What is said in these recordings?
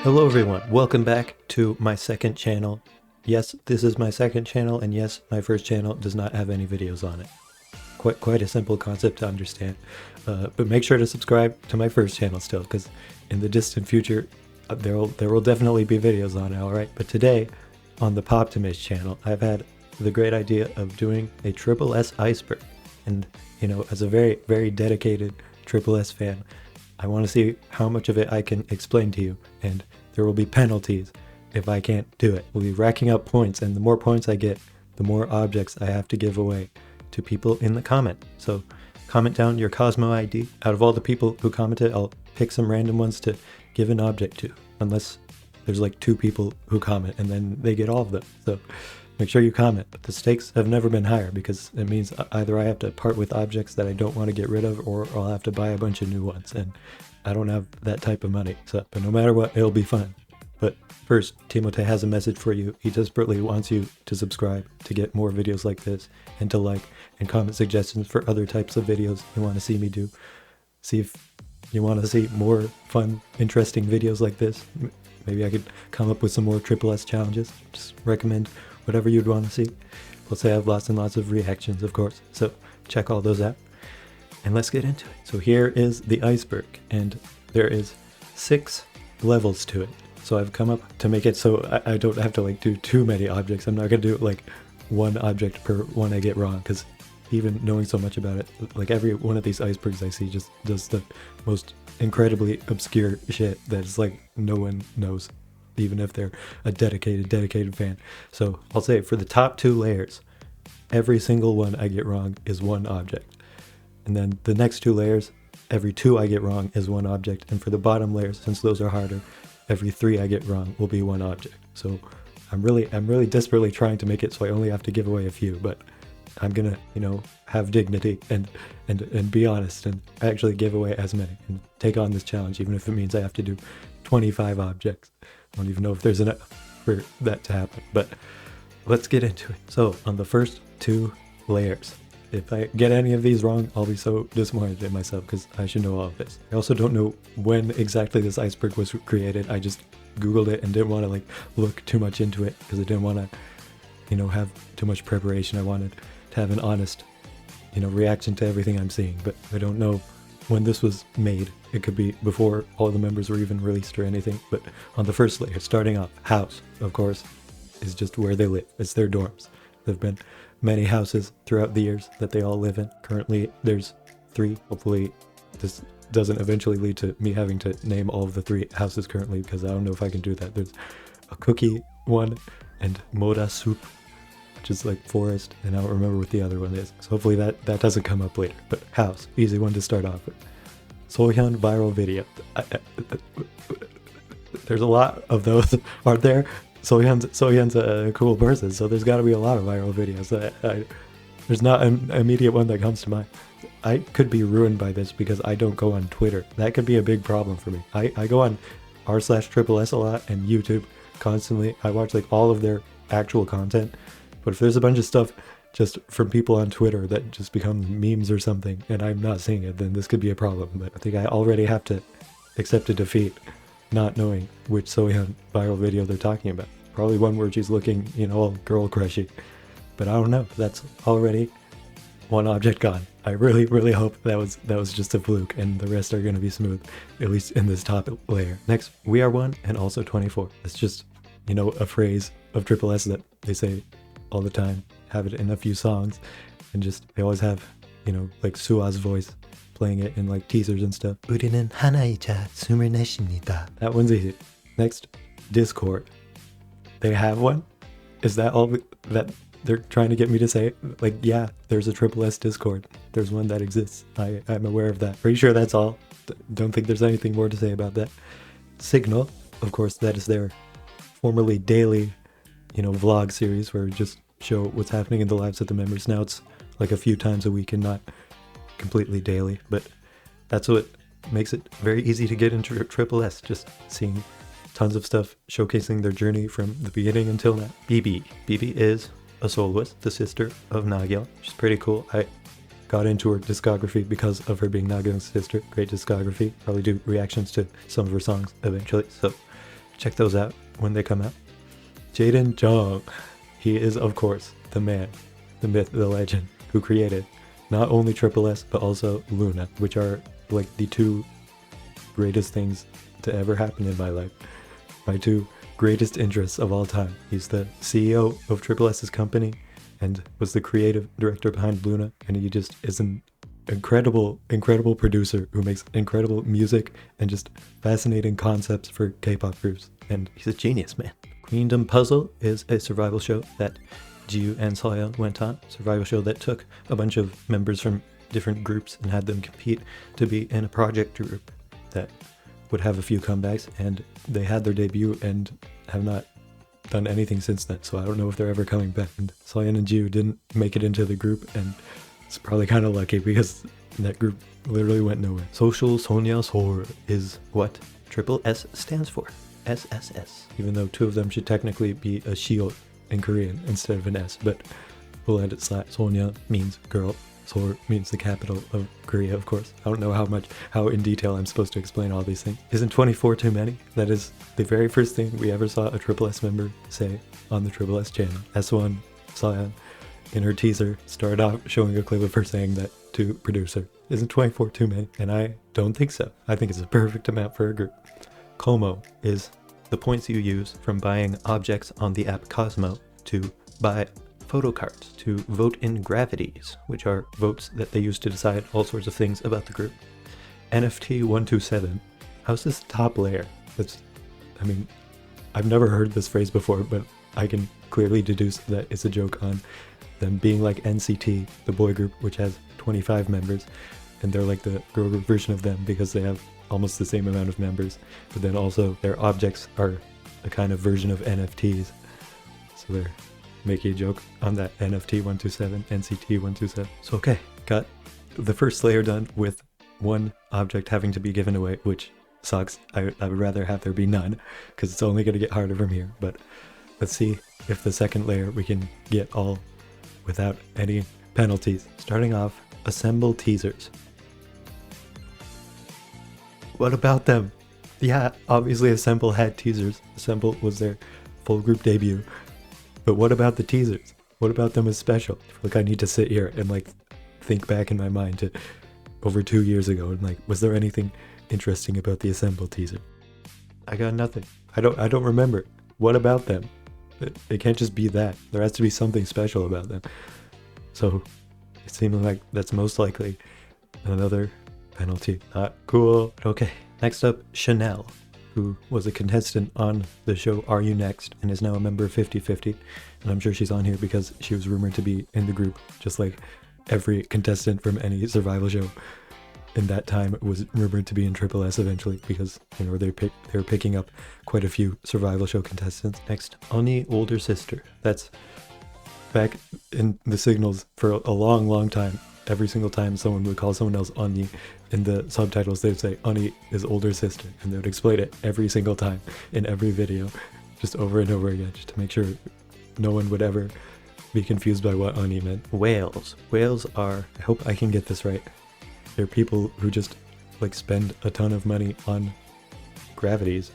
Hello everyone, welcome back to my second channel. Yes, this is my second channel, and yes, my first channel does not have any videos on it. Quite a simple concept to understand. But make sure to subscribe to my first channel still, because in the distant future, there will definitely be videos on it, alright? But today, on the Poptimist channel, I've had the great idea of doing a tripleS iceberg. And, you know, as a very dedicated tripleS fan, I want to see how much of it I can explain to you, and there will be penalties if I can't do it. We'll be racking up points, and the more points I get, the more objects I have to give away to people in the comment. So comment down your Cosmo ID. Out of all the people who commented, I'll pick some random ones to give an object to, unless there's like 2 people who comment, and then they get all of them. So make sure you comment. But the stakes have never been higher, because it means either I have to part with objects that I don't want to get rid of, or I'll have to buy a bunch of new ones, and I don't have that type of money. So, but no matter what, it'll be fun. But first, Timote has a message for you. He desperately wants you to subscribe to get more videos like this, and to like and comment suggestions for other types of videos you want to see me do. See if you want to see more fun, interesting videos like this. Maybe I could come up with some more tripleS challenges. Just recommend whatever you'd want to see. Plus I have lots and lots of reactions, of course, so check all those out. And let's get into it. So here is the iceberg, and there is 6 levels to it. So I've come up to make it so I don't have to like do too many objects. I'm not gonna do like one object per one I get wrong, because even knowing so much about it, like every one of these icebergs I see just does the most incredibly obscure shit that's like no one knows, even if they're a dedicated fan. So I'll say for the top 2 layers, every single one I get wrong is one object. And then the next 2 layers, every 2 I get wrong is one object. And for the bottom layers, since those are harder, every 3 I get wrong will be one object. So I'm really desperately trying to make it so I only have to give away a few, but I'm gonna, you know, have dignity and be honest and actually give away as many and take on this challenge, even if it means I have to do 25 objects. I don't even know if there's enough for that to happen, but let's get into it. So on the first 2 layers, if I get any of these wrong, I'll be so disappointed in myself, because I should know all of this. I also don't know when exactly this iceberg was created. I just Googled it and didn't want to like look too much into it, because I didn't want to, you know, have too much preparation. I wanted to have an honest, you know, reaction to everything I'm seeing, but I don't know when this was made. It could be before all the members were even released or anything. But on the first layer, starting off, house, of course, is just where they live. It's their dorms. There've been many houses throughout the years that they all live in. Currently, there's 3. Hopefully, this doesn't eventually lead to me having to name all of the 3 houses currently, because I don't know if I can do that. There's a cookie one, and Moda soup, which is like forest, and I don't remember what the other one is. So hopefully that doesn't come up later. But house, easy one to start off with. Sohyun viral video. There's a lot of those, aren't there? Sohyun's a cool person, so there's got to be a lot of viral videos. There's not an immediate one that comes to mind. I could be ruined by this because I don't go on Twitter. That could be a big problem for me. I go on r/tripleS a lot, and YouTube constantly. I watch like all of their actual content. But if there's a bunch of stuff just from people on Twitter that just become memes or something, and I'm not seeing it, then this could be a problem. But I think I already have to accept a defeat, not knowing which Sohyun viral video they're talking about. Probably one where she's looking, you know, all girl crushy. But I don't know. That's already one object gone. I really hope that was just a fluke, and the rest are going to be smooth, at least in this top layer. Next, we are 1 and also 24. It's just, you know, a phrase of tripleS that they say all the time, have it in a few songs, and just they always have, you know, like Sua's voice playing it in like teasers and stuff. 우리는 하나이자 24입니다. That one's easy. Next, Discord. They have one? Is that all that they're trying to get me to say? Like, yeah, there's a tripleS Discord. There's one that exists. I'm aware of that. Pretty sure that's all. Don't think there's anything more to say about that. Signal, of course, that is their formerly daily, you know, vlog series where we just show what's happening in the lives of the members. Now it's like a few times a week and not completely daily, but that's what makes it very easy to get into tripleS, just seeing tons of stuff showcasing their journey from the beginning until now. BB is a soloist, the sister of Nagyo. She's pretty cool. I got into her discography because of her being Nagyo's sister. Great discography. Probably do reactions to some of her songs eventually, so check those out when they come out. Jaden Jung, he is of course the man, the myth, the legend, who created not only tripleS but also Luna, which are like the two greatest things to ever happen in my life. My two greatest interests of all time. He's the CEO of tripleS's company and was the creative director behind Luna, and he just is an incredible producer who makes incredible music and just fascinating concepts for K-pop groups, and he's a genius, man. Queendom Puzzle is a survival show that Jiu and Soyeon went on. Survival show that took a bunch of members from different groups and had them compete to be in a project group that would have a few comebacks, and they had their debut and have not done anything since then, so I don't know if they're ever coming back. And Soyeon and Jiu didn't make it into the group, and it's probably kind of lucky because that group literally went nowhere. Social Sonya Sor is what tripleS stands for. SSS. Even though two of them should technically be a shield in Korean instead of an S, but we'll let it slide. Sonya means girl. Seoul means the capital of Korea, of course. I don't know how in detail I'm supposed to explain all these things. Isn't 24 too many? That is the very first thing we ever saw a tripleS member say on the tripleS channel. S1 Soyeon in her teaser started off showing a clip of her saying that to producer. Isn't 24 too many? And I don't think so. I think it's a perfect amount for a group. Como is the points you use from buying objects on the app Cosmo to buy photo cards, to vote in gravities, which are votes that they use to decide all sorts of things about the group. NFT 127. How's this top layer? I mean, I've never heard this phrase before, but I can clearly deduce that it's a joke on them being like NCT, the boy group, which has 25 members, and they're like the girl group version of them because they have almost the same amount of members, but then also their objects are a kind of version of NFTs. So they're making a joke on that NFT 127, NCT 127. So okay, got the first layer done with one object having to be given away, which sucks. I would rather have there be none, because it's only going to get harder from here. But let's see if the second layer we can get all without any penalties. Starting off, assemble teasers. What about them? Yeah, obviously Assemble had teasers. Assemble was their full group debut. But what about the teasers? What about them as special? I feel like I need to sit here and like think back in my mind to over 2 years ago and like, was there anything interesting about the Assemble teaser? I got nothing. I don't remember. What about them? It can't just be that. There has to be something special about them. So it seems like that's most likely another penalty. Not cool. Okay, next up, Chanel, who was a contestant on the show Are You Next and is now a member of 50/50. And I'm sure she's on here because she was rumored to be in the group, just like every contestant from any survival show in that time was rumored to be in tripleS eventually, because you know they were picking up quite a few survival show contestants. Next, Oni older sister. That's back in the signals for a long time. Every single time someone would call someone else Oni, in the subtitles they'd say Oni is older sister, and they would explain it every single time in every video, just over and over again, just to make sure no one would ever be confused by what Oni meant. Whales. Whales are, I hope I can get this right, they're people who just like spend a ton of money on gravities,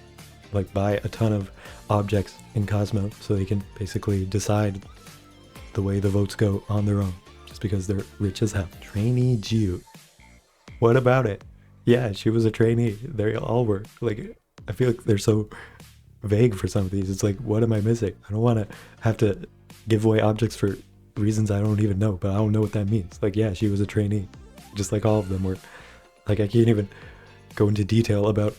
like buy a ton of objects in Cosmo so they can basically decide the way the votes go on their own, just because they're rich as hell. Trainee Jiu. What about it? Yeah, she was a trainee. They all were. Like, I feel like they're so vague for some of these. It's like, what am I missing? I don't want to have to give away objects for reasons I don't even know, but I don't know what that means. Like, yeah, she was a trainee, just like all of them were. Like, I can't even go into detail about,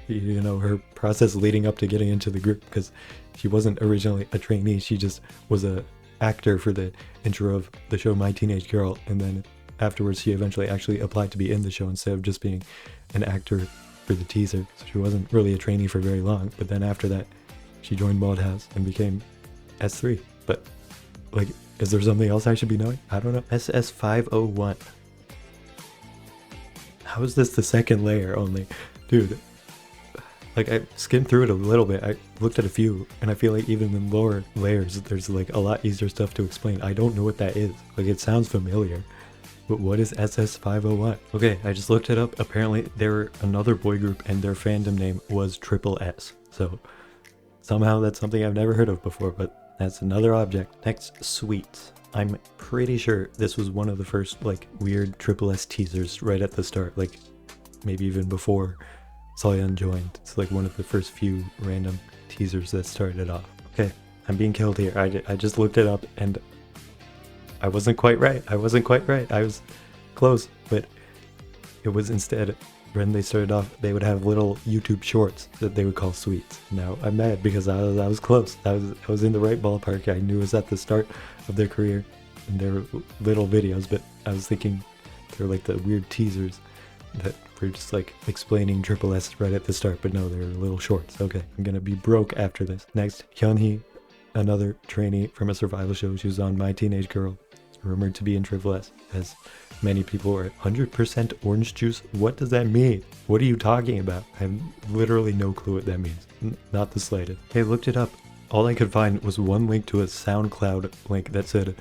you know, her process leading up to getting into the group, because she wasn't originally a trainee. She just was a actor for the intro of the show My Teenage Girl, and then afterwards she eventually actually applied to be in the show instead of just being an actor for the teaser. So she wasn't really a trainee for very long, but then after that she joined House and became S3. But like, is there something else I should be knowing? I don't know. SS501. How is this the second layer only? Dude, like, I skimmed through it a little bit. I looked at a few, and I feel like even in lower layers, there's like a lot easier stuff to explain. I don't know what that is. Like, it sounds familiar, but what is SS501? Okay, I just looked it up. Apparently, they were another boy group, and their fandom name was tripleS. So Somehow that's something I've never heard of before, but that's another object. Next, sweets. I'm pretty sure this was one of the first like weird tripleS teasers right at the start, like maybe even before Soyeon joined. It's like one of the first few random teasers that started off. Okay, I'm being killed here. I just looked it up and I wasn't quite right. I was close, but it was instead, when they started off, they would have little YouTube shorts that they would call sweets. Now I'm mad because I was close. I was in the right ballpark. I knew it was at the start of their career and their little videos, but I was thinking they're like the weird teasers that were just like explaining tripleS right at the start, but no, they're little shorts. Okay, I'm gonna be broke after this. Next, Hyunhee, another trainee from a survival show. She was on My Teenage Girl, rumored to be in tripleS, as many people are 100% orange juice. What does that mean? What are you talking about? I have literally no clue what that means. Not the slightest. Hey, looked it up. All I could find was one link to a SoundCloud link that said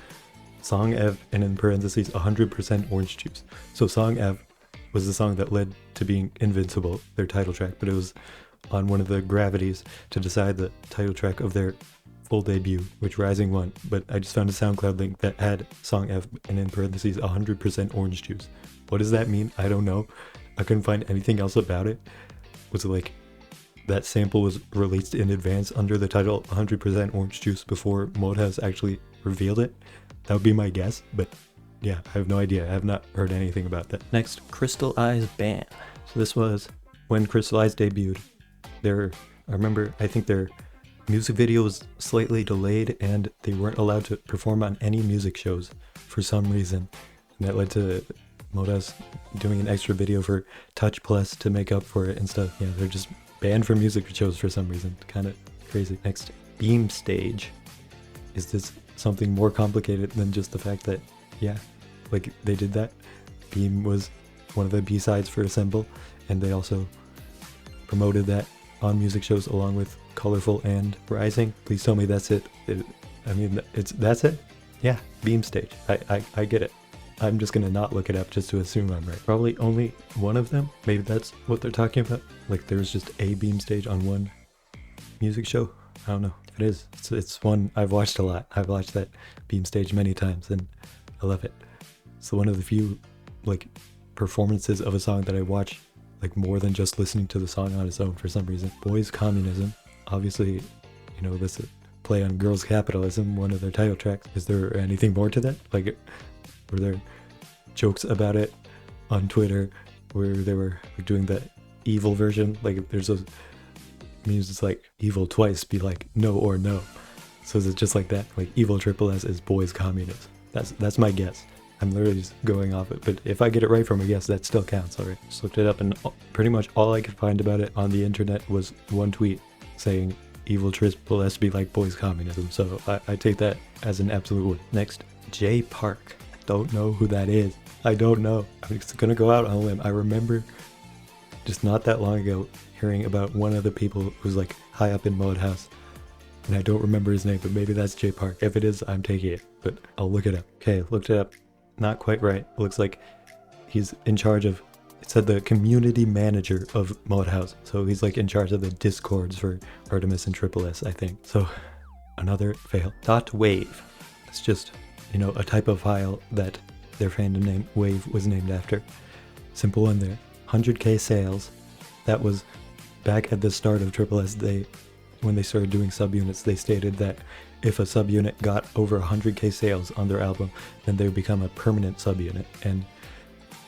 Song Ev and in parentheses 100% orange juice. So Song Ev was the song that led to being Invincible, their title track, but it was on one of the gravities to decide the title track of their full debut, which Rising won. But I just found a SoundCloud link that had Song F and in parentheses 100% orange juice. What does that mean? I don't know. I couldn't find anything else about it. Was it like that sample was released in advance under the title 100% orange juice before Modehouse actually revealed it? That would be my guess, but yeah, I have no idea. I have not heard anything about that. Next, Crystal Eyes Band. So this was when Crystal Eyes debuted. I think their music video was slightly delayed and they weren't allowed to perform on any music shows for some reason. And that led to Modehouse doing an extra video for tripleS to make up for it and stuff. Yeah, they're just banned from music shows for some reason. Kind of crazy. Next, Beam Stage. Is this something more complicated than just the fact that, yeah, like they did that? Beam was one of the B-sides for Assemble, and they also promoted that on music shows along with Colorful and Rising. Please tell me that's it. That's it? Yeah, Beam Stage. I get it. I'm just gonna not look it up just to assume I'm right. Probably only one of them. Maybe that's what they're talking about. Like there's just a Beam Stage on one music show. I don't know. If it is, it's one I've watched a lot. I've watched that Beam Stage many times and I love it. It's one of the few like performances of a song that I watch like more than just listening to the song on its own for some reason. Boys Communism. Obviously, you know, this play on girls capitalism, one of their title tracks. Is there anything more to that? Like, were there jokes about it on Twitter where they were like, doing the evil version? Like, there's those memes, it's like evil twice, be like no or no. So is it just like that? Like evil tripleS is boys communism. That's my guess. I'm literally just going off it, but if I get it right from a guess, that still counts. Alright, just looked it up and pretty much all I could find about it on the internet was one tweet saying evil tripleS be like boys communism. So I take that as an absolute win. Next, J Park. Don't know who that is. I don't know. I'm just gonna go out on a limb. I remember just not that long ago hearing about one of the people who's like high up in Modehouse, and I don't remember his name, but maybe that's J Park. If it is, I'm taking it, but I'll look it up. Okay, looked it up. Not quite right. It looks like he's in charge of, it said the community manager of Modehouse. So he's like in charge of the discords for Artemis and tripleS, I think. So another fail. .wave. It's just, you know, a type of file that their fandom name Wave was named after. Simple one there. 100k sales. That was back at the start of tripleS. When they started doing subunits, they stated that if a subunit got over 100k sales on their album, then they would become a permanent subunit. And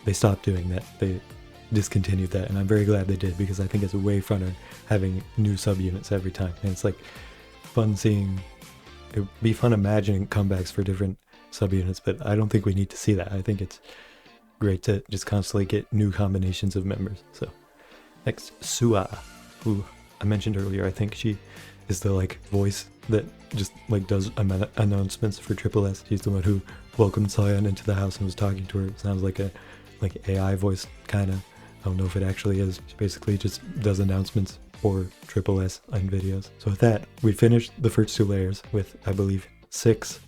they stopped doing that. They discontinued that, and I'm very glad they did, because I think it's way funner having new subunits every time. And it's like fun seeing, it would be fun imagining comebacks for different subunits, but I don't think we need to see that. I think it's great to just constantly get new combinations of members. So next, Sua, who I mentioned earlier. I think she is the like voice that just like does announcements for tripleS. She's the one who welcomed Soyeon into the house and was talking to her. It sounds like a AI voice kind of. I don't know if it actually is. She basically just does announcements for tripleS on videos. So with that, we finished the first two layers with, I believe, six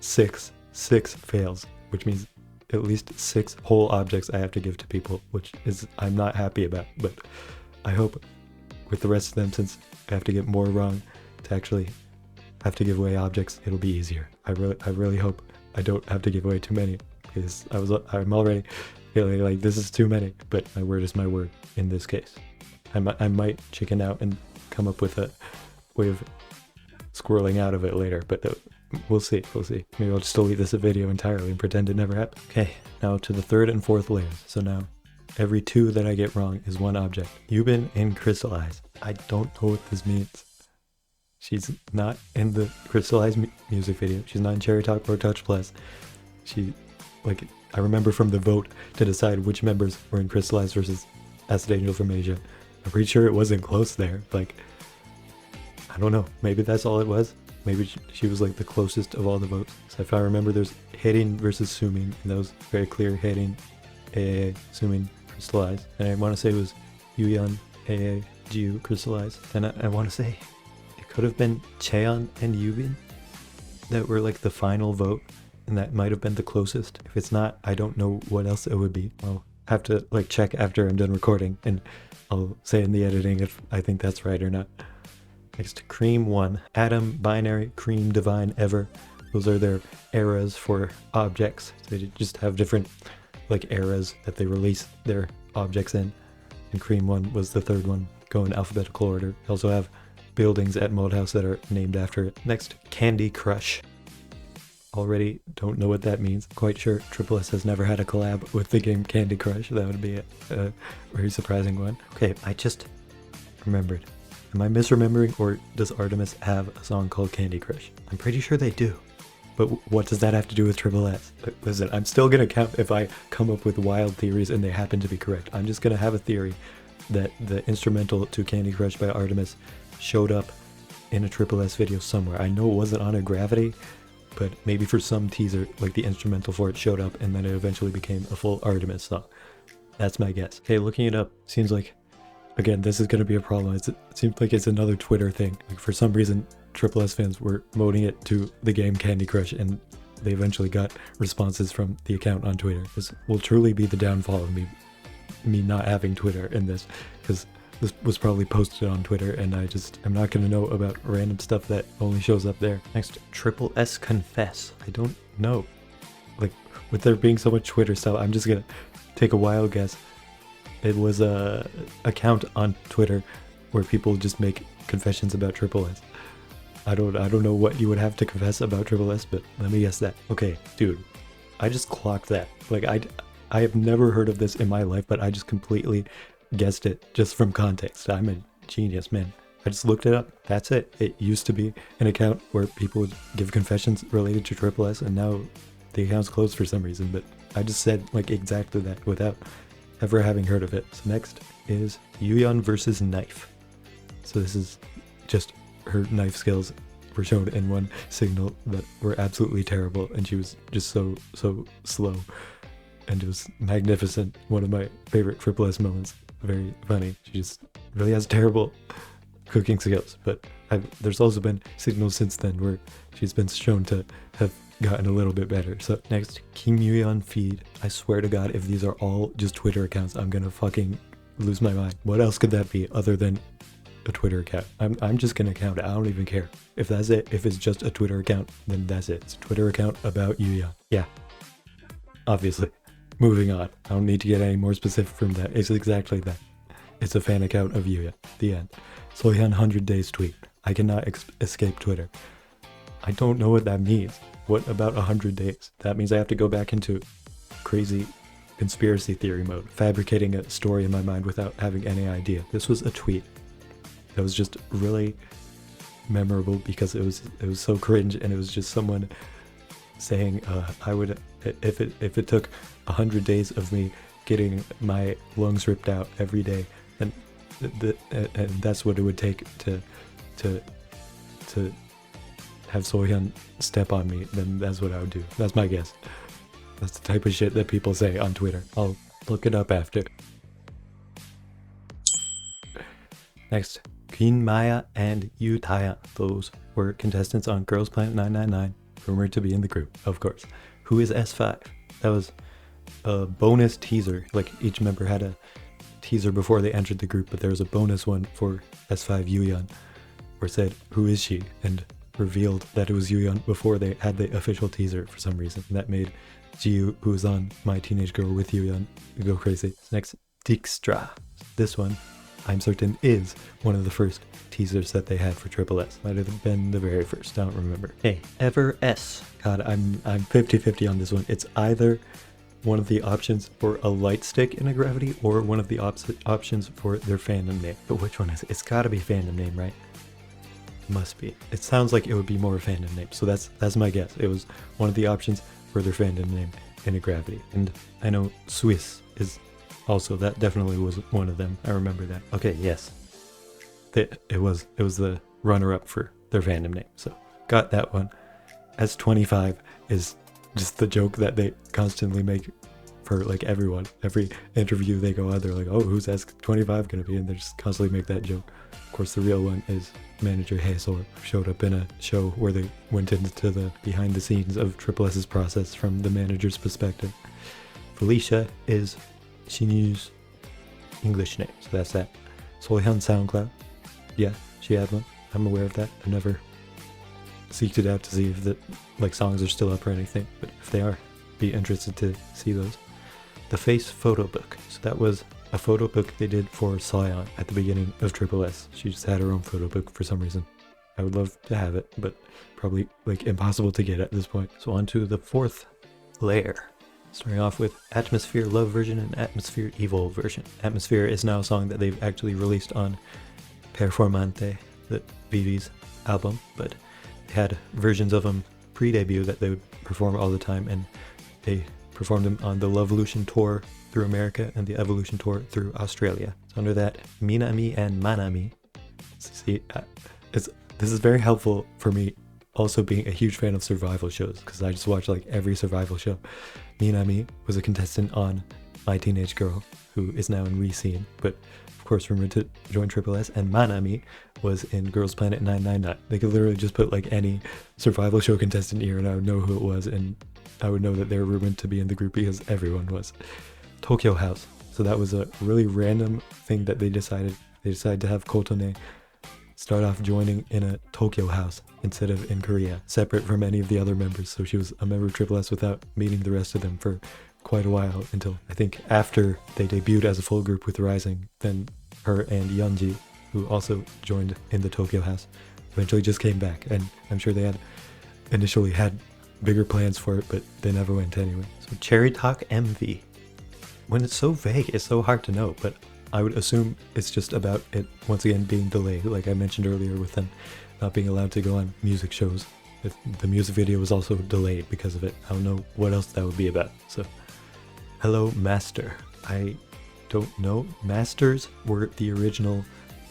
fails, which means at least 6 whole objects I have to give to people, which is I'm not happy about, but I hope with the rest of them, since I have to get more wrong, to actually have to give away objects, it'll be easier. I really hope I don't have to give away too many, because I'm already feeling like this is too many, but my word is my word in this case. I might chicken out and come up with a way of squirreling out of it later, but we'll see. Maybe I'll just delete this video entirely and pretend it never happened. Okay, now to the third and fourth layers. So now every 2 that I get wrong is 1 object. Yubin in crystallize. I don't know what this means. She's not in the crystallize music video. She's not in Cherry Talk or tripleS. She, like, I remember from the vote to decide which members were in crystallize versus Acid Angel from Asia. I'm pretty sure it wasn't close there. Like, I don't know. Maybe that's all it was. Maybe she was like the closest of all the votes. So if I remember, there's Haerin versus Sumin, and that was very clear. Haerin, AA, Sumin, crystallize. And I want to say it was Yuyeon, AA, Jiu, crystallize. And I want to say it could have been Cheon and Yubin that were like the final vote, and that might have been the closest. If it's not, I don't know what else it would be. I'll have to like check after I'm done recording, and I'll say in the editing if I think that's right or not. Next, Cream 1. Atom, Binary, Cream, Divine, Ever. Those are their eras for objects. So they just have different like eras that they release their objects in. And Cream 1 was the third one, go in alphabetical order. They also have buildings at Moldhouse that are named after it. Next, Candy Crush. Already don't know what that means. Quite sure tripleS has never had a collab with the game Candy Crush. That would be a very surprising one. Okay, I just remembered. Am I misremembering, or does Artemis have a song called Candy Crush? I'm pretty sure they do. But what does that have to do with tripleS? Listen, I'm still going to count if I come up with wild theories and they happen to be correct. I'm just going to have a theory that the instrumental to Candy Crush by Artemis showed up in a tripleS video somewhere. I know it wasn't on a Gravity, but maybe for some teaser, like the instrumental for it showed up and then it eventually became a full Artemis song. That's my guess. Okay, looking it up, seems like, again, this is going to be a problem. It seems like it's another Twitter thing. Like, for some reason, tripleS fans were moding it to the game Candy Crush, and they eventually got responses from the account on Twitter. This will truly be the downfall of me not having Twitter in this, because this was probably posted on Twitter, and I'm not going to know about random stuff that only shows up there. Next, tripleS Confess. I don't know. Like, with there being so much Twitter stuff, I'm just going to take a wild guess. It was a account on Twitter where people just make confessions about tripleS. I don't know what you would have to confess about tripleS, but let me guess that. Okay, dude, I just clocked that. Like, I have never heard of this in my life, but I just completely guessed it just from context. I'm a genius, man. I just looked it up. That's it. It used to be an account where people would give confessions related to tripleS, and now the account's closed for some reason, but I just said like exactly that without ever having heard of it. So next is Yuyeon versus Knife. So this is just her knife skills were shown in one signal that were absolutely terrible, and she was just so slow, and it was magnificent. One of my favorite tripleS moments. Very funny. She just really has terrible cooking skills, but there's also been signals since then where she's been shown to have gotten a little bit better. So next, Kim Yuyeon feed. I swear to God, if these are all just Twitter accounts, I'm gonna fucking lose my mind. What else could that be other than a Twitter account? I'm just gonna count it. I don't even care. If that's it, if it's just a Twitter account, then that's it. It's a Twitter account about Yuyeon. Yeah, obviously. Moving on. I don't need to get any more specific from that. It's exactly that. It's a fan account of Yuyeon. The end. Sohyun 100 days tweet. I cannot escape Twitter. I don't know what that means. What about 100 days? That means I have to go back into crazy conspiracy theory mode, fabricating a story in my mind without having any idea. This was a tweet that was just really memorable because it was so cringe, and it was just someone saying, I would, if it took 100 days of me getting my lungs ripped out every day, and that's what it would take to have Sohyun step on me, then that's what I would do. That's my guess. That's the type of shit that people say on Twitter. I'll look it up after. Next, Queen Maya and Yu Taya. Those were contestants on Girls Planet 999, rumored to be in the group, of course. Who is S5? That was a bonus teaser. Like, each member had a teaser before they entered the group, but there was a bonus one for S5 Yuyeon, or said, "Who is she?" and revealed that it was Yuyeon before they had the official teaser for some reason. And that made Jiu, who was on My Teenage Girl with Yuyeon, go crazy. Next, Dijkstra. This one, I'm certain, is one of the first teasers that they had for tripleS. Might have been the very first, I don't remember. Hey, Ever S. God, I'm 50-50 on this one. It's either one of the options for a light stick in a gravity or one of the options for their fandom name. But which one is it? It's gotta be fandom name, right? Must be. It sounds like it would be more a fandom name, so that's my guess. It was one of the options for their fandom name in a gravity. And I know Swiss is also, that definitely was one of them. I remember that. Okay, yes. It was the runner-up for their fandom name, so got that one. S25 is just the joke that they constantly make for like everyone. Every interview they go on, they're like, "Oh, who's S25 gonna be?" And they just constantly make that joke. Of course, the real one is manager Haesor, who showed up in a show where they went into the behind the scenes of tripleS's process from the manager's perspective. Felicia is Shinyu's English name, so that's that. Sohyun SoundCloud, yeah, she had one. I'm aware of that. I never seeked it out to see if the like songs are still up or anything, but if they are, be interested to see those. The Face photo book. So that was a photo book they did for Sion at the beginning of tripleS. She just had her own photo book for some reason. I would love to have it, but probably like impossible to get at this point. So on to the fourth layer. Starting off with Atmosphere Love version and Atmosphere Evil version. Atmosphere is now a song that they've actually released on Performante, the BB's album, but they had versions of them pre-debut that they would perform all the time, and they performed them on the Loveolution tour through America and the Evolution tour through Australia. So under that, Minami and Manami. See, this is very helpful for me, also being a huge fan of survival shows, because I just watch like every survival show. Minami was a contestant on My Teenage Girl, who is now in Rescene, but of course rumored to join tripleS, and Manami was in Girls Planet 999. They could literally just put like any survival show contestant here and I would know who it was, and I would know that they were rumored to be in the group because everyone was. Tokyo House. So that was a really random thing that they decided. They decided to have Kotone start off joining in a Tokyo house instead of in Korea, separate from any of the other members. So she was a member of tripleS without meeting the rest of them for quite a while, until I think after they debuted as a full group with Rising, then her and Yeonji, who also joined in the Tokyo house, eventually just came back. And I'm sure they had initially had bigger plans for it, but they never went anyway. So Cherry Talk MV. When it's so vague, it's so hard to know, but I would assume it's just about it once again being delayed, like I mentioned earlier with them not being allowed to go on music shows. The music video was also delayed because of it. I don't know what else that would be about. So Hello Master. I don't know. Masters were the original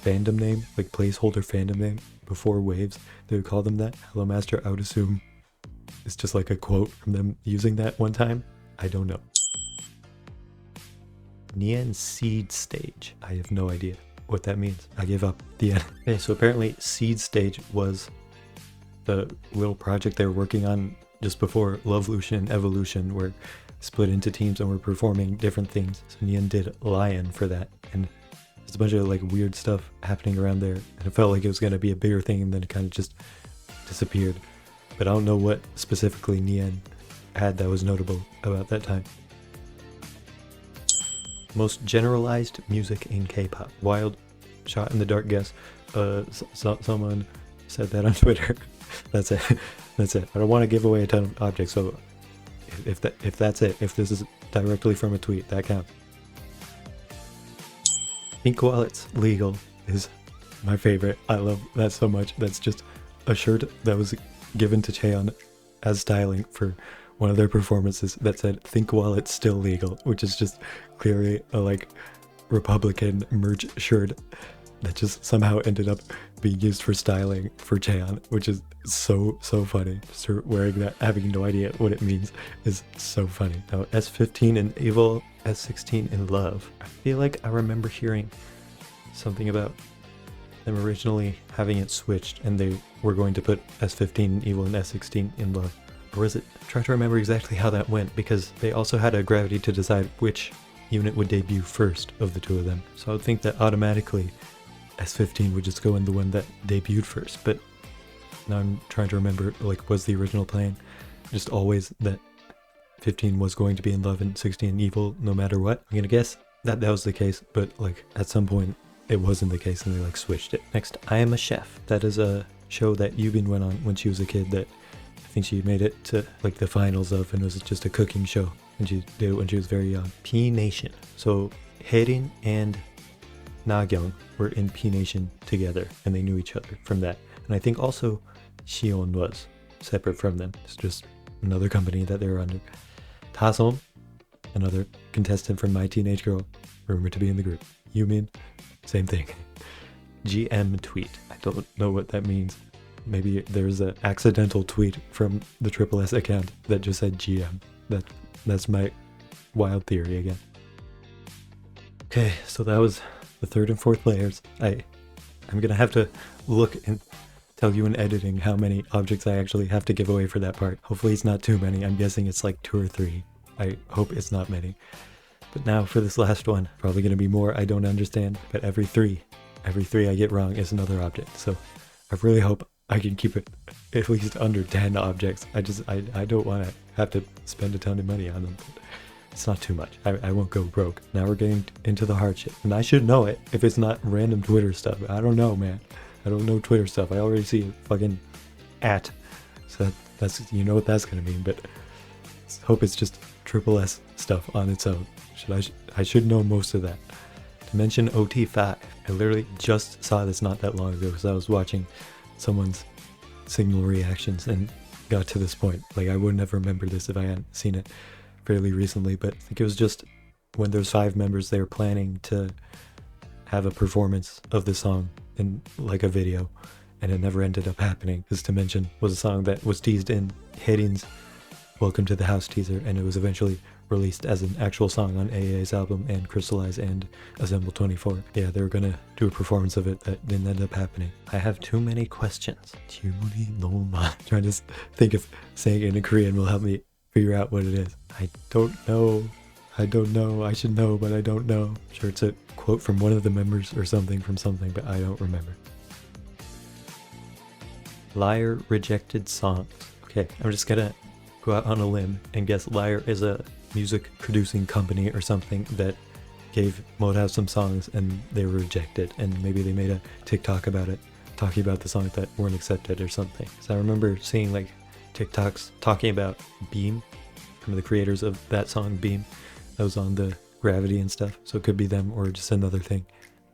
fandom name, like placeholder fandom name before Waves. They would call them that. Hello Master, I would assume it's just like a quote from them using that one time. I don't know. Neon Seed Stage. I have no idea what that means. I give up. The end. Okay, so apparently Seed Stage was the little project they were working on just before Loveolution and Evolution were split into teams and were performing different things. So Neon did Lion for that, and there's a bunch of like weird stuff happening around there, and it felt like it was going to be a bigger thing, and then it kind of just disappeared. But I don't know what specifically Neon had that was notable about that time. Most generalized music in K-pop. Wild shot in the dark guess. Someone said that on Twitter. That's it. That's it. I don't want to give away a ton of objects, so if that's it, if this is directly from a tweet, that counts. Pink Wallets Legal is my favorite. I love that so much. That's just a shirt that was given to Cheon as styling for one of their performances that said "Think Wallet Still Legal," which is just clearly a like Republican merch shirt that just somehow ended up being used for styling for Cheon, which is so funny. Just her wearing that, having no idea what it means, is so funny. Now S15 in Evil, S16 in Love. I feel like I remember hearing something about them originally having it switched and they were going to put S15 in Evil and S16 in Love. Or is it? Try to remember exactly how that went, because they also had a gravity to decide which unit would debut first of the two of them. So I would think that automatically S15 would just go in the one that debuted first, but now I'm trying to remember, like, was the original plan just always that 15 was going to be in love and 16 evil no matter what? I'm gonna guess that was the case, but like at some point it wasn't the case and they like switched it. Next, I Am a Chef. That is a show that Yubin went on when she was a kid that I think she made it to like the finals of, and it was just a cooking show, and she did it when she was very young. P Nation. So Haerin and Nagyong were in P Nation together and they knew each other from that. And I think also Shion was separate from them. It's just another company that they were under. Tasom, another contestant from My Teenage Girl, rumored to be in the group. Yumin, same thing. GM tweet. I don't know what that means. Maybe there's an accidental tweet from the tripleS account that just said GM. That's my wild theory again. Okay, so that was the third and fourth layers. I'm gonna have to look and tell you in editing how many objects I actually have to give away for that part. Hopefully it's not too many. I'm guessing it's like 2 or 3. I hope it's not many. But now for this last one, probably gonna be more I don't understand, but every three I get wrong is another object. So I really hope I can keep it at least under 10 objects. I don't want to have to spend a ton of money on them. But it's not too much. I won't go broke. Now we're getting into the hard shit. And I should know it if it's not random Twitter stuff. I don't know, man. I don't know Twitter stuff. I already see a fucking @ So that's, you know what that's gonna mean, but hope it's just tripleS stuff on its own. I should know most of that. To mention OT5, I literally just saw this not that long ago because I was watching someone's signal reactions and got to this point. Like, I wouldn't have remembered this if I hadn't seen it fairly recently, but I think it was just when there's 5 members, they were planning to have a performance of the song in like a video, and it never ended up happening. Because To Mention was a song that was teased in Haerin's Welcome to the House teaser, and it was eventually released as an actual song on AA's album and crystallize and Assemble 24. Yeah, they were gonna do a performance of it that didn't end up happening. I have too many questions. Trying to think if saying it in Korean will help me figure out what it is. I don't know. I should know, but I don't know. I'm sure it's a quote from one of the members or something from something, but I don't remember. Liar rejected songs. Okay, I'm just gonna go out on a limb and guess Liar is a music producing company or something that gave Motown some songs and they were rejected, and maybe they made a TikTok about it, talking about the songs that weren't accepted or something. So I remember seeing like TikToks talking about Beam, from the creators of that song Beam, that was on the Gravity and stuff. So it could be them or just another thing.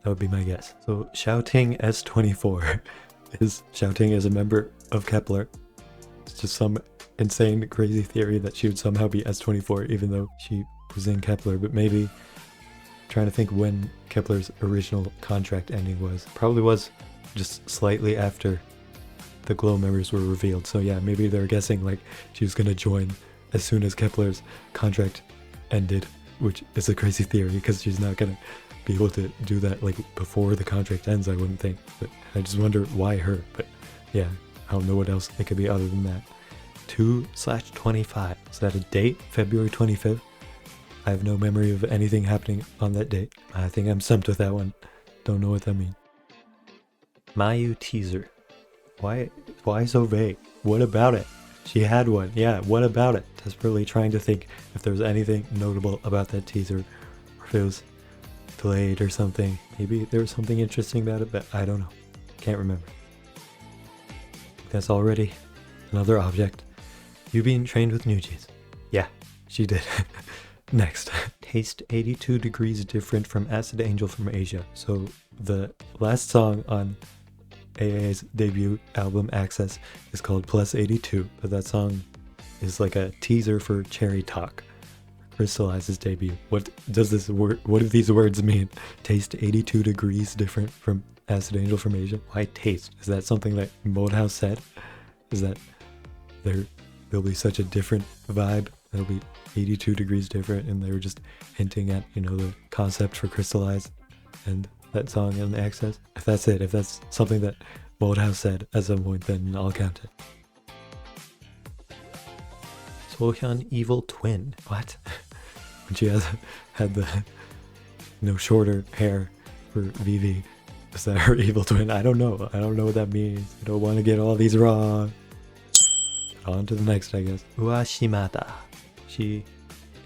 That would be my guess. So Shouting S24 is Shouting as a member of Kepler. It's just some insane crazy theory that she would somehow be S24 even though she was in Kepler. But maybe, trying to think when Kepler's original contract ending was. Probably was just slightly after the Glow members were revealed. So yeah, maybe they're guessing like she was gonna join as soon as Kepler's contract ended, which is a crazy theory because she's not gonna be able to do that like before the contract ends, I wouldn't think. But I just wonder why her. But yeah, I don't know what else it could be other than that. 2/25. Is that a date? February 25th? I have no memory of anything happening on that date. I think I'm stumped with that one. Don't know what that means. Mayu teaser. Why so vague? What about it? She had one. Yeah, what about it? Desperately trying to think if there was anything notable about that teaser, or if it was delayed or something. Maybe there was something interesting about it, but I don't know. Can't remember. That's already another object. You being trained with Nugis. Yeah, she did. Next. Taste 82 degrees different from Acid Angel from Asia. So the last song on AA's debut album Access is called Plus 82, but that song is like a teaser for Cherry Talk, Crystallize's debut. What does this word, what do these words mean? Taste 82 degrees different from Acid Angel from Asia? Why taste? Is that something that Modehouse said? Is that there'll be such a different vibe? It'll be 82 degrees different, and they were just hinting at, you know, the concept for Crystallize and that song in Access. If that's it, if that's something that Modehouse said at some point, then I'll count it. Sohyun evil twin. What? When she had the shorter hair for VV, Is that her evil twin? I don't know. I don't know what that means. I don't want to get all these wrong. On to the next, I guess. Ua Shimada. She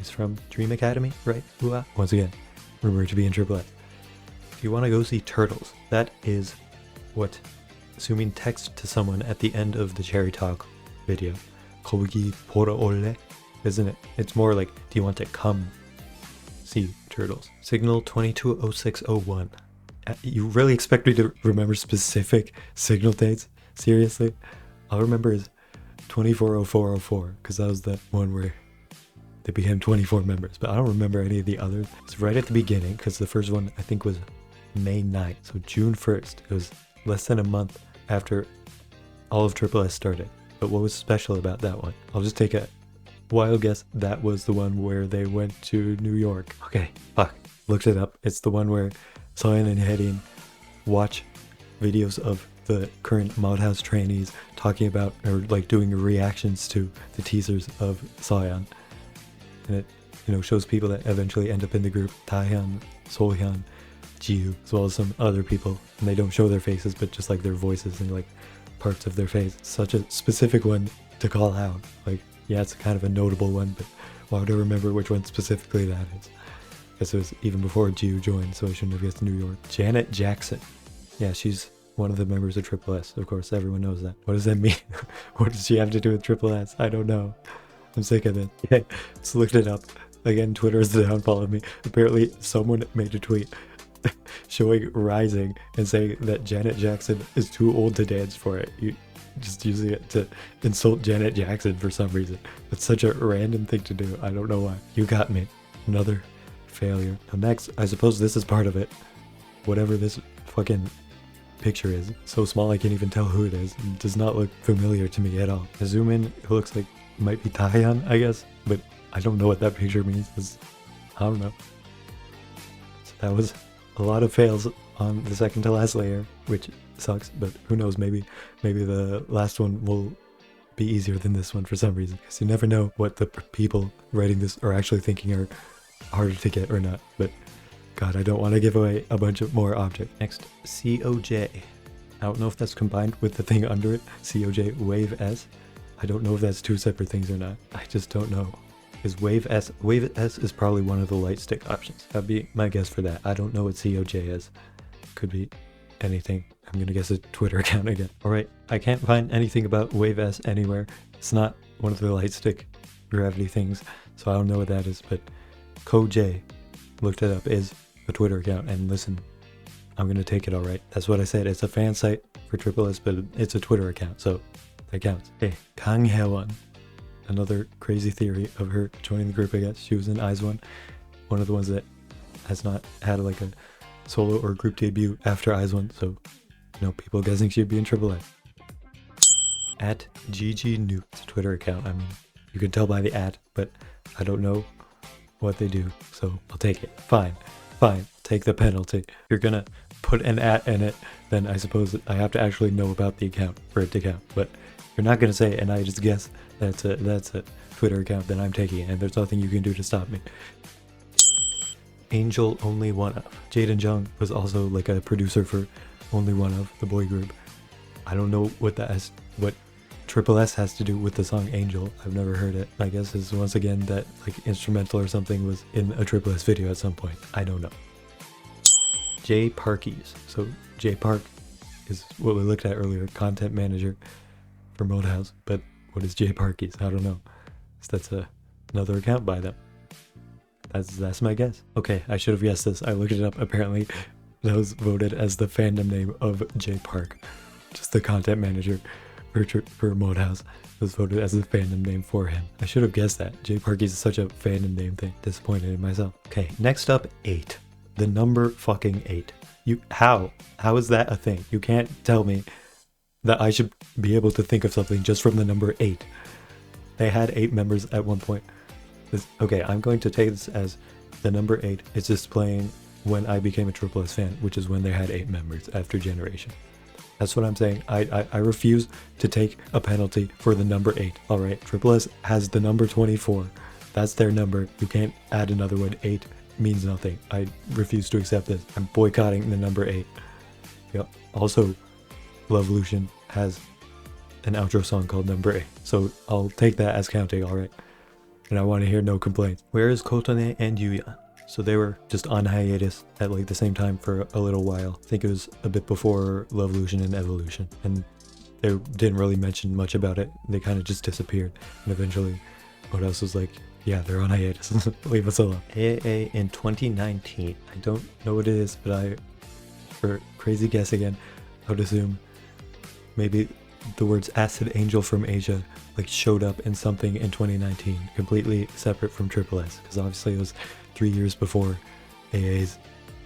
is from Dream Academy, right? Ua. Once again, rumored to be in tripleS. If you want to go see Turtles, that is what Sumin text to someone at the end of the Cherry Talk video. 거기 보러 올래? Isn't it? It's more like, do you want to come see Turtles? Signal 220601. You really expect me to remember specific signal dates? Seriously? All I remember is 240404, because that was the one where they became 24 members, but I don't remember any of the others. It's right at the beginning, because the first one I think was May 9th, so June 1st. It was less than a month after all of tripleS started. But what was special about that one? I'll just take a wild guess. That was the one where they went to New York. Okay, fuck. Looked it up. It's the one where Soyeon and Haerin watch videos of the current Madhouse trainees talking about, or like doing reactions to the teasers of Soyeon. And it, you know, shows people that eventually end up in the group. Taehyun, Sohyun, Jiu, as well as some other people. And they don't show their faces, but just like their voices and like parts of their face. Such a specific one to call out. Like, yeah, it's kind of a notable one, but why would I remember which one specifically that is? I guess it was even before Jiu joined, so I shouldn't have guessed New York. Janet Jackson. Yeah, she's one of the members of tripleS. Of course, everyone knows that. What does that mean? What does she have to do with tripleS? I don't know. I'm sick of it. Yeah, just looked it up. Again, Twitter is the downfall of me. Apparently, someone made a tweet showing Rising and saying that Janet Jackson is too old to dance for it. You just using it to insult Janet Jackson for some reason. It's such a random thing to do. I don't know why. You got me. Another failure. Now next, I suppose this is part of it. Whatever this fucking picture is. So small I can't even tell who it is. It does not look familiar to me at all. I zoom in, it looks like it might be Taehyun, I guess. But I don't know what that picture means. I don't know. So that was a lot of fails on the second to last layer, which sucks, but who knows, maybe the last one will be easier than this one for some reason, because you never know what the people writing this are actually thinking are harder to get or not. But god, I don't want to give away a bunch of more objects. Next, COJ. I don't know if that's combined with the thing under it, COJ Wave S. I don't know if that's two separate things or not. I just don't know. Is Wave S is probably one of the light stick options. That'd be my guess for that. I don't know what COJ is. Could be anything. I'm gonna guess a Twitter account again. Alright, I can't find anything about Wave S anywhere. It's not one of the light stick gravity things, so I don't know what that is, but KoJ, looked it up, is a Twitter account, and listen, I'm gonna take it alright. That's what I said. It's a fan site for tripleS, but it's a Twitter account, so that counts. Hey, Kang Haewon. Another crazy theory of her joining the group, I guess. She was in IZ*ONE, one of the ones that has not had like a solo or group debut after IZ*ONE, so you know, people guessing she'd be in tripleS. At GG Newt's Twitter account. I mean, you can tell by the at, but I don't know what they do, so I'll take it. Fine, take the penalty. If you're gonna put an at in it, then I suppose I have to actually know about the account for it to count. But you're not gonna say it and I just guess that's a Twitter account, then I'm taking it, and there's nothing you can do to stop me. Angel Only One Of. Jaden Jung was also like a producer for Only One Of, the boy group. I don't know what tripleS has to do with the song Angel. I've never heard it. I guess is once again that like instrumental or something was in a tripleS video at some point. I don't know. J Parkies. So J Park is what we looked at earlier, content manager for Madhouse, but what is J Parkies? I don't know. So that's another account by them. That's my guess. Okay, I should have guessed this. I looked it up. Apparently, that was voted as the fandom name of J Park. Just the content manager for Madhouse was voted as the fandom name for him. I should have guessed that. J Parkies is such a fandom name thing. Disappointed in myself. Okay, next up, 8. The number fucking 8. How is that a thing? You can't tell me that I should be able to think of something just from the number 8. They had 8 members at one point. Okay, I'm going to take this as the number 8 is displaying when I became a tripleS fan, which is when they had 8 members after Generation. That's what I'm saying. I refuse to take a penalty for the number 8. Alright, tripleS has the number 24. That's their number. You can't add another one. 8 means nothing. I refuse to accept this. I'm boycotting the number 8. Yeah. Also, Lovolution has an outro song called Number 8. So I'll take that as counting, alright? And I want to hear no complaints. Where is Kotone and Yuya? So they were just on hiatus at like the same time for a little while. I think it was a bit before Lovolution and Evolution. And they didn't really mention much about it. They kind of just disappeared. And eventually, what else was like, yeah, they're on hiatus. Leave us alone. AAA in 2019. I don't know what it is, but for crazy guess again, I would assume maybe the words Acid Angel from Asia like showed up in something in 2019, completely separate from tripleS, because obviously it was 3 years before AA's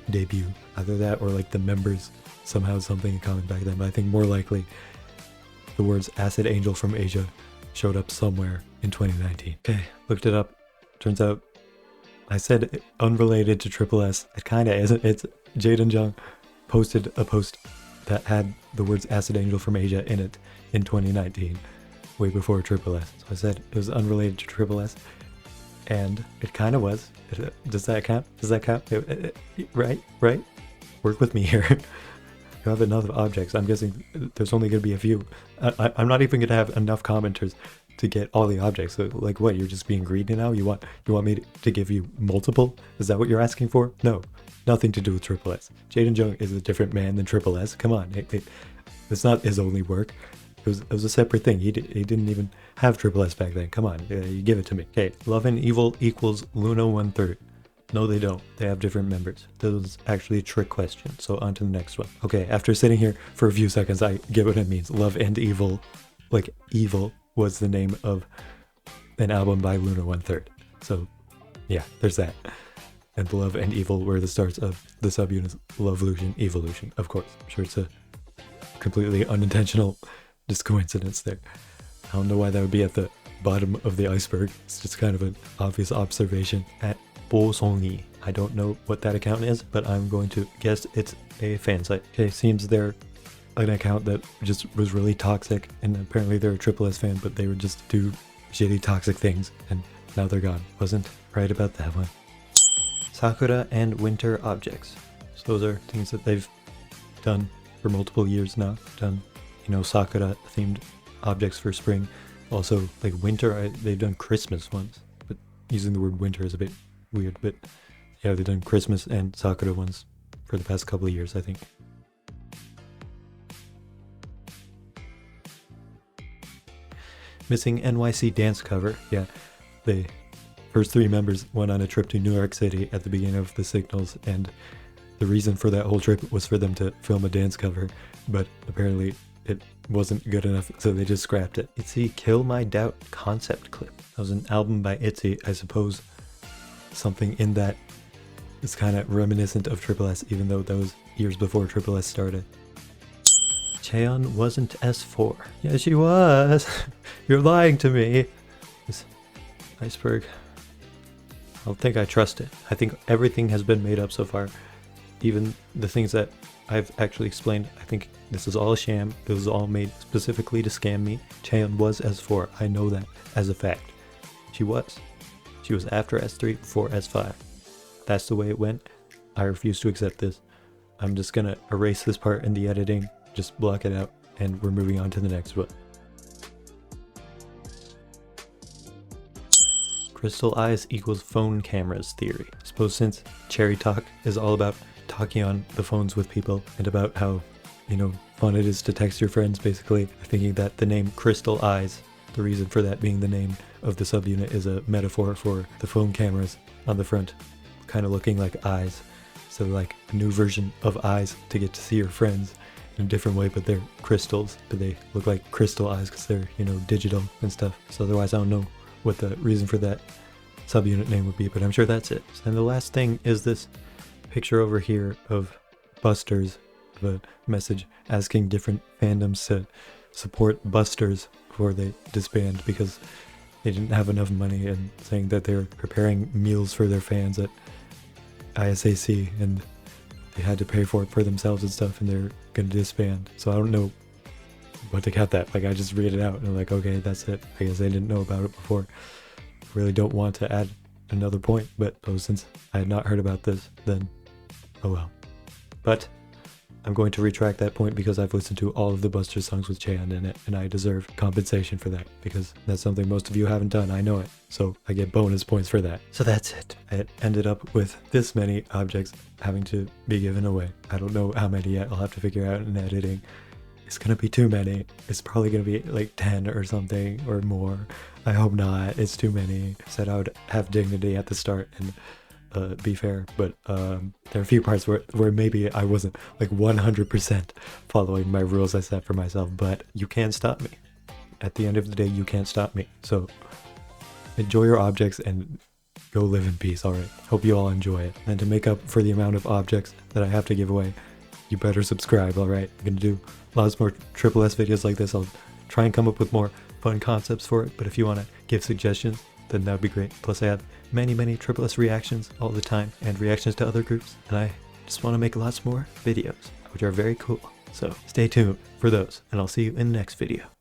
debut. Either that or like the members somehow had something in common back then, but I think more likely the words Acid Angel from Asia showed up somewhere in 2019. Okay, looked it up. Turns out I said unrelated to tripleS. It kind of isn't. It's Jaden Jung posted a post that had the words Acid Angel from Asia in it in 2019, way before tripleS. So I said it was unrelated to tripleS, and it kind of was. Does that count? Does that count? Right? Work with me here. You have enough objects. I'm guessing there's only going to be a few. I'm not even going to have enough commenters to get all the objects. So, like, what? You're just being greedy now? You want me to give you multiple? Is that what you're asking for? No, nothing to do with tripleS. Jaden Jung is a different man than tripleS. Come on, it's not his only work. It was a separate thing. He didn't even have tripleS back then. Come on, you give it to me. Okay, Love and Evil equals Luna 1/3. No, they don't. They have different members. That was actually a trick question. So on to the next one. Okay, after sitting here for a few seconds, I get what it means. Love and Evil, like Evil was the name of an album by Luna 1/3. So yeah, there's that. And Love and Evil were the starts of the subunits Lovolution, Evolution, of course. I'm sure it's a completely unintentional just coincidence there. I don't know why that would be at the bottom of the iceberg. It's just kind of an obvious observation. At Bosongi. I don't know what that account is, but I'm going to guess it's a fan site. Okay, seems they're an account that just was really toxic, and apparently they're a tripleS fan, but they would just do shitty toxic things, and now they're gone. Wasn't right about that one. Sakura and winter objects. So those are things that they've done for multiple years now. Done, Sakura themed objects for spring. Also, like winter, they've done Christmas ones, but using the word winter is a bit weird, but yeah, they've done Christmas and Sakura ones for the past couple of years, I think. Missing NYC dance cover. Yeah, the first 3 members went on a trip to New York City at the beginning of the Signals, and the reason for that whole trip was for them to film a dance cover, but apparently it wasn't good enough, so they just scrapped it. ITZY Kill My Doubt concept clip. That was an album by ITZY. I suppose something in that is kind of reminiscent of tripleS, even though that was years before tripleS started. Cheon wasn't S4. Yeah, she was. You're lying to me. This Iceberg. I don't think I trust it. I think everything has been made up so far. Even the things that I've actually explained, I think this is all a sham. It was all made specifically to scam me. Cheon was S4. I know that as a fact. She was. She was after S3, before S5. That's the way it went. I refuse to accept this. I'm just gonna erase this part in the editing, just block it out, and we're moving on to the next one. Crystal eyes equals phone cameras theory. I suppose since Cherry Talk is all about talking on the phones with people and about how, fun it is to text your friends, basically, thinking that the name Crystal Eyes, the reason for that being the name of the subunit, is a metaphor for the phone cameras on the front, kind of looking like eyes. So like a new version of eyes to get to see your friends in a different way, but they're crystals, but they look like crystal eyes because they're, digital and stuff. So otherwise I don't know what the reason for that subunit name would be, but I'm sure that's it. And the last thing is this picture over here of Busters, of a message asking different fandoms to support Busters before they disband because they didn't have enough money, and saying that they're preparing meals for their fans at ISAC and they had to pay for it for themselves and stuff, and they're gonna disband. So I don't know what to cut that. Like, I just read it out and I'm like, okay, that's it. I guess I didn't know about it before. Really don't want to add another point, but since I had not heard about this, then oh well. But I'm going to retract that point because I've listened to all of the Buster songs with Chaeyeon in it, and I deserve compensation for that because that's something most of you haven't done. I know it. So I get bonus points for that. So that's it. I ended up with this many objects having to be given away. I don't know how many yet. I'll have to figure out in editing. It's gonna be too many. It's probably gonna be like 10 or something or more. I hope not. It's too many. I said I would have dignity at the start and be fair, but there are a few parts where maybe I wasn't like 100% following my rules I set for myself, but you can't stop me. At the end of the day, you can't stop me. So enjoy your objects and go live in peace, alright? Hope you all enjoy it. And to make up for the amount of objects that I have to give away, you better subscribe, alright? I'm gonna do lots more tripleS videos like this. I'll try and come up with more fun concepts for it, but if you want to give suggestions, then that would be great. Plus I have many tripleS reactions all the time and reactions to other groups, and I just want to make lots more videos, which are very cool. So stay tuned for those, and I'll see you in the next video.